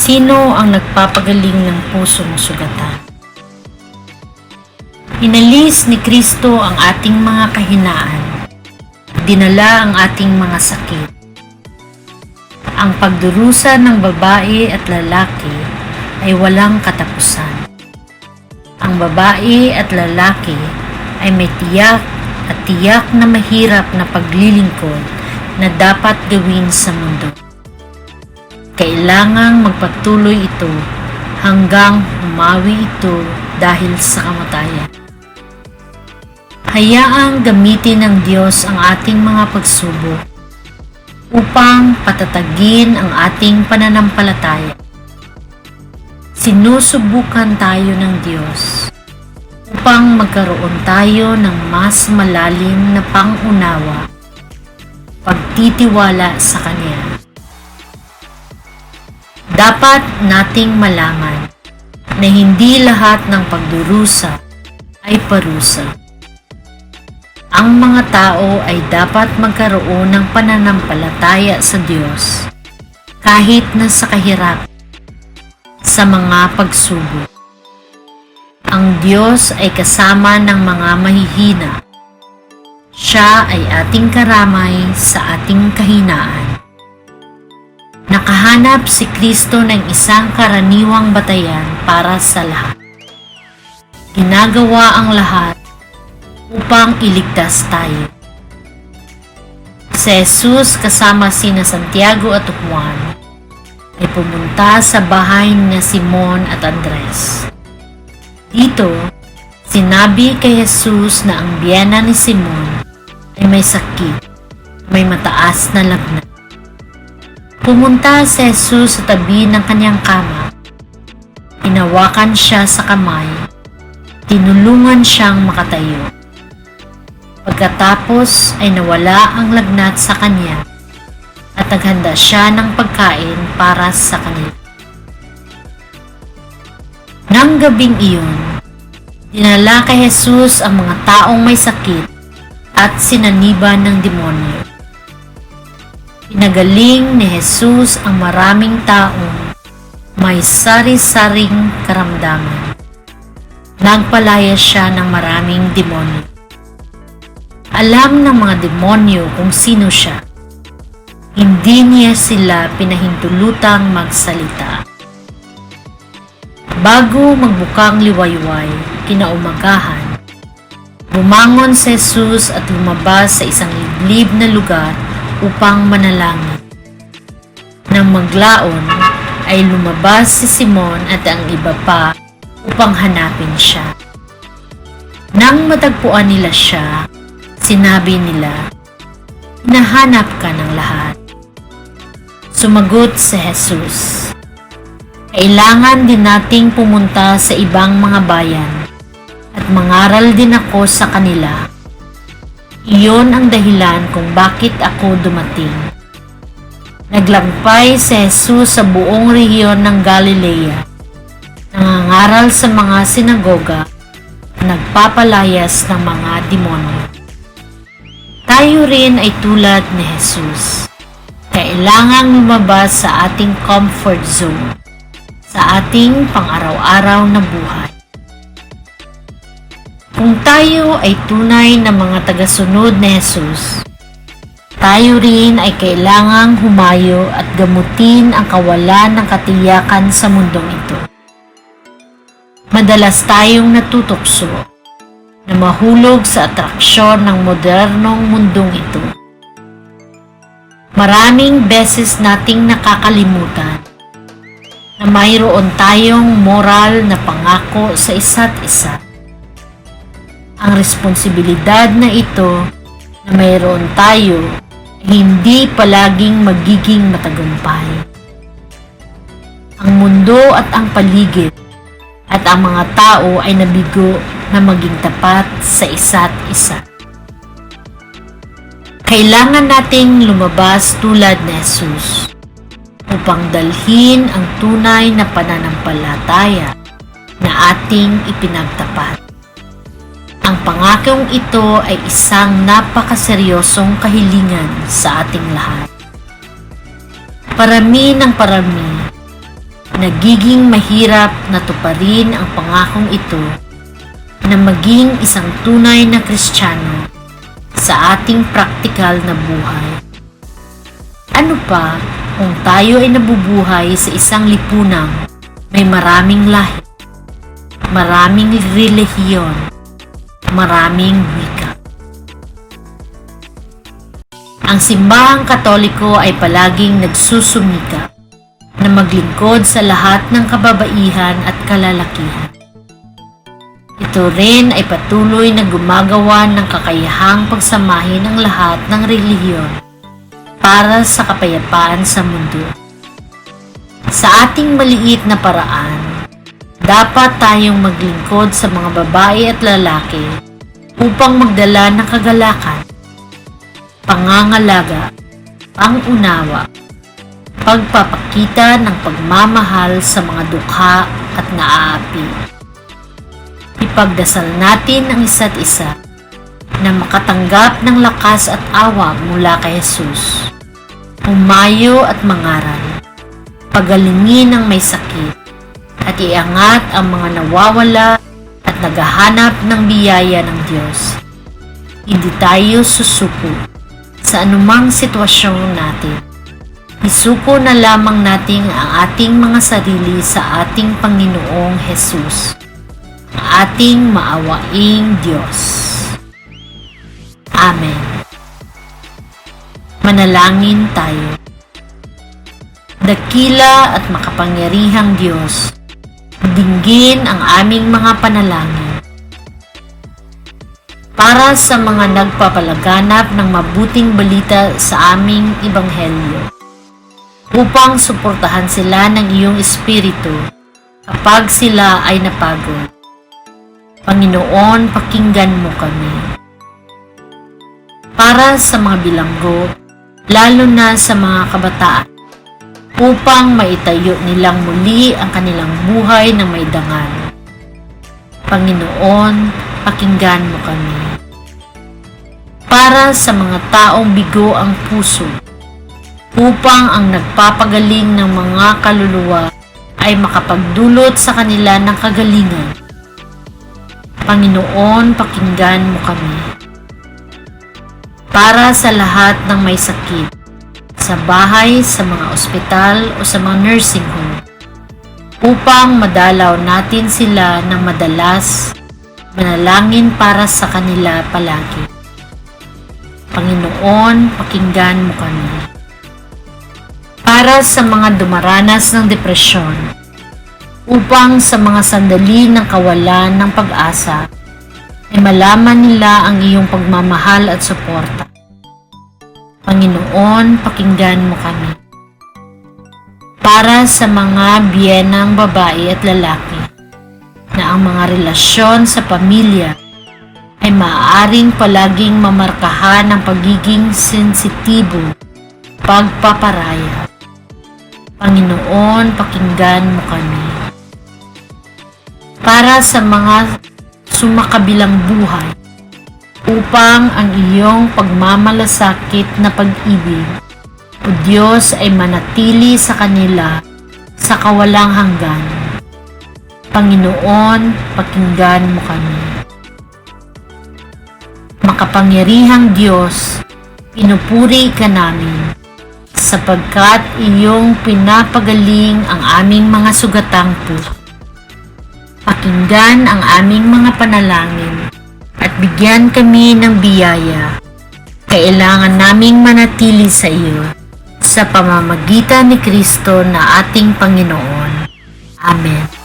Sino ang nagpapagaling ng pusong sugatan? Inalis ni Kristo ang ating mga kahinaan. Dinala ang ating mga sakit. Ang pagdurusa ng babae at lalaki ay walang katapusan. Ang babae at lalaki ay may tiyak at tiyak na mahirap na paglilingkod na dapat gawin sa mundo. Kailangang magpatuloy ito hanggang humawi ito dahil sa kamatayan. Hayaang gamitin ng Diyos ang ating mga pagsubok upang patatagin ang ating pananampalataya. Sinusubukan tayo ng Diyos upang magkaroon tayo ng mas malalim na pangunawa, pagtitiwala sa Kanya. Dapat nating malaman na hindi lahat ng pagdurusa ay parusa. Ang mga tao ay dapat magkaroon ng pananampalataya sa Diyos kahit nasa kahirap sa mga pagsubok. Ang Diyos ay kasama ng mga mahihina. Siya ay ating karamay sa ating kahinaan. Nakahanap si Kristo ng isang karaniwang batayan para sa lahat. Ginagawa ang lahat upang iligtas tayo. Si Jesus kasama sina Santiago at Juan ay pumunta sa bahay ni Simon at Andres. Dito, sinabi kay Jesus na ang biyena ni Simon ay may sakit, may mataas na lagnat. Pumunta si Jesus sa tabi ng kanyang kama. Hinawakan siya sa kamay. Tinulungan siyang makatayo. Pagkatapos ay nawala ang lagnat sa kanya at naghanda siya ng pagkain para sa kanila. Nang gabing iyon, dinala kay Jesus ang mga taong may sakit at sinaniban ng demonyo. Pinagaling ni Jesus ang maraming taong may sari-saring karamdaman. Nagpalaya siya ng maraming demonyo. Alam ng mga demonyo kung sino siya. Hindi niya sila pinahintulutang magsalita. Bago magbukang liwayway, kinaumagahan, bumangon si Jesus at lumabas sa isang liblib na lugar upang manalangin. Nang maglaon, ay lumabas si Simon at ang iba pa upang hanapin siya. Nang matagpuan nila siya, sinabi nila, "Hinahanap ka ng lahat." Sumagot si Jesus, "Kailangan din nating pumunta sa ibang mga bayan at mangaral din ako sa kanila. Iyon ang dahilan kung bakit ako dumating." Naglampay si Jesus sa buong rehiyon ng Galilea, nangangaral sa mga sinagoga, nagpapalayas ng mga demonyo. Tayo rin ay tulad ni Jesus. Kailangang lumabas sa ating comfort zone, sa ating pang-araw-araw na buhay. Kung tayo ay tunay na mga tagasunod ni Jesus, tayo rin ay kailangang humayo at gamutin ang kawalan ng katiyakan sa mundong ito. Madalas tayong natutukso na mahulog sa atraksyon ng modernong mundong ito. Maraming beses nating nakakalimutan na mayroon tayong moral na pangako sa isa't isa. Ang responsibilidad na ito na mayroon tayo ay hindi palaging magiging matagumpay. Ang mundo at ang paligid at ang mga tao ay nabigo na maging tapat sa isa't isa. Kailangan nating lumabas tulad ni Jesus upang dalhin ang tunay na pananampalataya na ating ipinagtapat. Ang pangakong ito ay isang napakaseryosong kahilingan sa ating lahat. Parami ng parami, nagiging mahirap na tuparin ang pangakong ito na maging isang tunay na Kristiyano sa ating praktikal na buhay. Ano pa kung tayo ay nabubuhay sa isang lipunang may maraming lahi, maraming relihiyon, maraming wika? Ang simbahang Katoliko ay palaging nagsusumikap na maglingkod sa lahat ng kababaihan at kalalakihan. Ito rin ay patuloy na gumagawa ng kakayahang pagsamahin ang lahat ng relihiyon para sa kapayapaan sa mundo. Sa ating maliit na paraan, dapat tayong maglingkod sa mga babae at lalaki upang magdala ng kagalakan, pangangalaga, pangunawa, pagpapakita ng pagmamahal sa mga dukha at naaapi. Ipagdasal natin ang isa't isa na makatanggap ng lakas at awa mula kay Jesus. Humayo at mangaral, pagalingin ang may sakit, at iangat ang mga nawawala at naghahanap ng biyaya ng Diyos. Hindi tayo susuko sa anumang sitwasyon natin. Isuko na lamang natin ang ating mga sarili sa ating Panginoong Jesus, ang ating maawaing Diyos. Amen. Manalangin tayo. Dakila at makapangyarihang Diyos, dinggin ang aming mga panalangin para sa mga nagpapalaganap ng mabuting balita sa aming Ebanghelyo, upang suportahan sila ng iyong Espiritu kapag sila ay napagod. Panginoon, pakinggan mo kami. Para sa mga bilanggo, lalo na sa mga kabataan, upang maitayo nilang muli ang kanilang buhay na may dangal. Panginoon, pakinggan mo kami. Para sa mga taong bigo ang puso, upang ang nagpapagaling ng mga kaluluwa ay makapagdulot sa kanila ng kagalingan. Panginoon, pakinggan mo kami. Para sa lahat ng may sakit, sa bahay, sa mga ospital o sa mga nursing home, upang madalaw natin sila ng madalas, manalangin para sa kanila palagi. Panginoon, pakinggan mo kami. Para sa mga dumaranas ng depresyon, upang sa mga sandali ng kawalan ng pag-asa, ay malaman nila ang iyong pagmamahal at suporta. Panginoon, pakinggan mo kami. Para sa mga biyenang babae at lalaki, na ang mga relasyon sa pamilya ay maaaring palaging mamarkahan ng pagiging sensitibo, pagpaparaya. Panginoon, pakinggan mo kami. Para sa mga sumakabilang buhay, upang ang iyong pagmamalasakit na pag-ibig, O Diyos, ay manatili sa kanila sa kawalang hanggan. Panginoon, pakinggan mo kami. Makapangyarihang Diyos, pinupuri ka namin, sapagkat iyong pinapagaling ang aming mga sugatang puso. Pakinggan ang aming mga panalangin at bigyan kami ng biyaya. Kailangan naming manatili sa iyo sa pamamagitan ni Kristo na ating Panginoon. Amen.